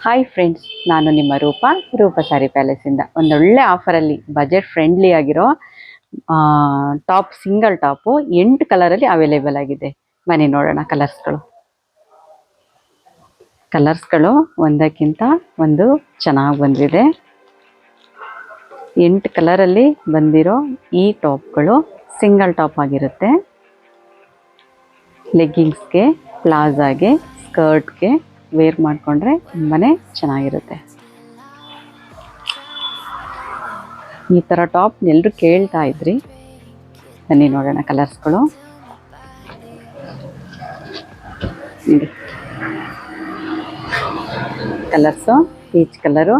Hi friends, ನಾನು ನಿಮ್ಮ ರೂಪ ಸ್ಯಾರಿ ಪ್ಯಾಲೇಸಿಂದ ಒಂದೊಳ್ಳೆ ಆಫರಲ್ಲಿ ಬಜೆಟ್ ಫ್ರೆಂಡ್ಲಿ ಆಗಿರೋ ಟಾಪ್, ಸಿಂಗಲ್ ಟಾಪು 8 ಕಲರಲ್ಲಿ ಅವೈಲೇಬಲ್ ಆಗಿದೆ. ಬನ್ನಿ ನೋಡೋಣ ಕಲರ್ಸ್ಗಳು ಒಂದಕ್ಕಿಂತ ಒಂದು ಚೆನ್ನಾಗಿ ಬಂದಿದೆ. 8 ಕಲರಲ್ಲಿ ಬಂದಿರೋ ಈ ಟಾಪ್ಗಳು ಸಿಂಗಲ್ ಟಾಪ್ ಆಗಿರುತ್ತೆ. ಲೆಗ್ಗಿಂಗ್ಸ್ಗೆ, ಪ್ಲಾಜಾಗೆ, ಸ್ಕರ್ಟ್ಗೆ ವೇರ್ ಮಾಡಿಕೊಂಡ್ರೆ ತುಂಬಾ ಚೆನ್ನಾಗಿರುತ್ತೆ. ಈ ಥರ ಟಾಪ್ ಎಲ್ಲರೂ ಕೇಳ್ತಾ ಇದ್ರಿ. ಬನ್ನಿ ನೋಡೋಣ ಕಲರ್ಸ್ಗಳು. ಕಲರ್ಸು ಪೀಚ್ ಕಲರು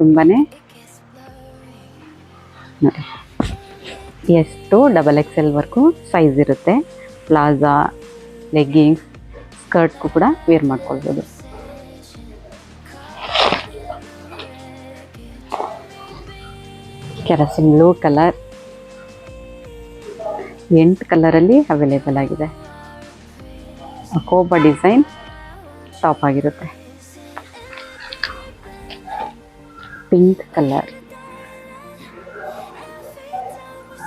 ತುಂಬಾ ನೋಡಿ, ಎಷ್ಟು XXL ವರ್ಗೂ ಸೈಜ್ ಇರುತ್ತೆ. ಪ್ಲಾಜಾ, ಲೆಗ್ಗಿಂಗ್ಸ್, ಸ್ಕರ್ಟ್ಗೂ ಕೂಡ ವೇರ್ ಮಾಡ್ಕೊಳ್ಬೋದು. ಕೆರಸಿನ್ ಬ್ಲೂ ಕಲರ್ 8 ಕಲರಲ್ಲಿ ಅವೈಲೇಬಲ್ ಆಗಿದೆ. ಕೋಬಾ ಡಿಸೈನ್ ಟಾಪ್ ಆಗಿರುತ್ತೆ. ಪಿಂಕ್ ಕಲರ್,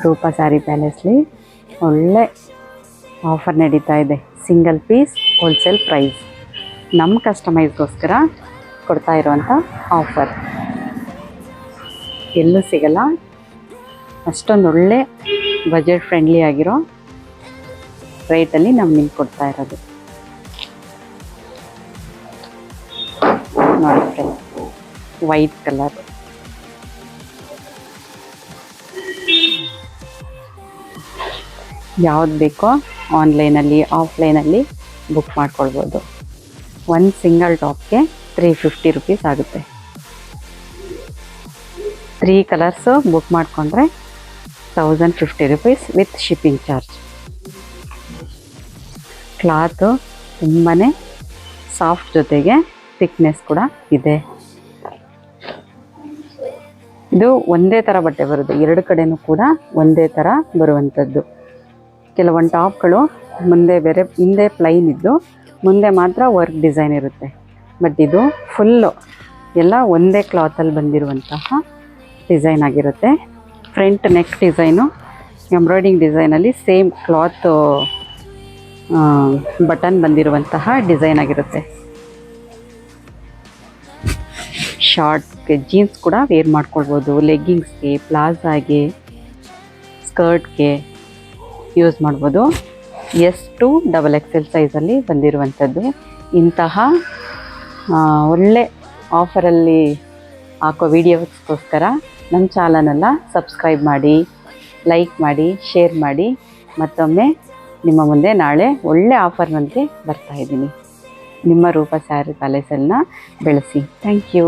ರೂಪ ಸ್ಯಾರಿ ಪ್ಯಾಲೇಸ್ಲಿ ಒಳ್ಳೆ ಆಫರ್ ನಡೀತಾ ಇದೆ. ಸಿಂಗಲ್ ಪೀಸ್ ಹೋಲ್ಸೇಲ್ ಪ್ರೈಸ್, ನಮ್ಮ ಕಸ್ಟಮೈಸ್ಗೋಸ್ಕರ ಕೊಡ್ತಾ ಇರುವಂಥ ಆಫರ್ ಎಲ್ಲೂ ಸಿಗಲ್ಲ. ಅಷ್ಟೊಂದು ಒಳ್ಳೆ ಬಜೆಟ್ ಫ್ರೆಂಡ್ಲಿ ಆಗಿರೋ ರೇಟಲ್ಲಿ ನಾವು ನಿಮ್ಗೆ ಕೊಡ್ತಾ ಇರೋದು. ನೋಡಿ ಫ್ರೆಂಡ್ಸ್, ವೈಟ್ ಕಲರ್, ಯಾವ್ದು ಬೇಕೋ ಆನ್ಲೈನಲ್ಲಿ, ಆಫ್ಲೈನಲ್ಲಿ ಬುಕ್ ಮಾಡ್ಕೊಳ್ಬೋದು. ಒಂದು ಸಿಂಗಲ್ ಟಾಪ್ಗೆ 350 ರುಪೀಸ್ ಆಗುತ್ತೆ. 3 ಕಲರ್ಸು ಬುಕ್ ಮಾಡಿಕೊಂಡ್ರೆ 1050 rupees with shipping charge. Cloth ತುಂಬಾ ಸಾಫ್ಟ್, ಜೊತೆಗೆ ಥಿಕ್ನೆಸ್ ಕೂಡ ಇದೆ. ಇದು ಒಂದೇ ಥರ ಬಟ್ಟೆ ಬರುತ್ತೆ, 2 ಕಡೆನೂ ಕೂಡ ಒಂದೇ ಥರ ಬರುವಂಥದ್ದು. ಕೆಲವೊಂದು ಟಾಪ್ಗಳು ಮುಂದೆ ಬೇರೆ, ಹಿಂದೆ ಪ್ಲೈನ್ ಇದ್ದು ಮುಂದೆ ಮಾತ್ರ ವರ್ಕ್ ಡಿಸೈನ್ ಇರುತ್ತೆ. ಬಟ್ ಇದು ಫುಲ್ಲು ಎಲ್ಲ ಒಂದೇ ಕ್ಲಾತಲ್ಲಿ ಬಂದಿರುವಂತಹ ಡಿಸೈನ್ ಆಗಿರುತ್ತೆ. ಫ್ರಂಟ್ ನೆಕ್ ಡಿಸೈನು ಎಂಬ್ರಾಯ್ಡಿಂಗ್ ಡಿಸೈನಲ್ಲಿ ಸೇಮ್ ಕ್ಲಾತ್ ಬಟನ್ ಬಂದಿರುವಂತಹ ಡಿಸೈನ್ ಆಗಿರುತ್ತೆ. ಶಾರ್ಟ್ಗೆ, ಜೀನ್ಸ್ ಕೂಡ ವೇರ್ ಮಾಡ್ಕೊಳ್ಬೋದು. ಲೆಗ್ಗಿಂಗ್ಸ್ಗೆ, ಪ್ಲಾಜಾಗೆ, ಸ್ಕರ್ಟ್ಗೆ ಯೂಸ್ ಮಾಡ್ಬೋದು. S to XXL ಸೈಜಲ್ಲಿ ಬಂದಿರುವಂಥದ್ದು. ಇಂತಹ ಒಳ್ಳೆ ಆಫರಲ್ಲಿ ಹಾಕೋ ವೀಡಿಯೋಸ್ಗೋಸ್ಕರ ನನ್ನ ಚಾನಲನ್ನು ಸಬ್ಸ್ಕ್ರೈಬ್ ಮಾಡಿ, ಲೈಕ್ ಮಾಡಿ, ಶೇರ್ ಮಾಡಿ. ಮತ್ತೊಮ್ಮೆ ನಿಮ್ಮ ಮುಂದೆ ನಾಳೆ ಒಳ್ಳೆ ಆಫರ್ನಂತೆ ಬರ್ತಾಯಿದ್ದೀನಿ. ನಿಮ್ಮ ರೂಪ ಸ್ಯಾರಿ ಪ್ಯಾಲೇಸನ್ನು ಬೆಳೆಸಿ. Thank you.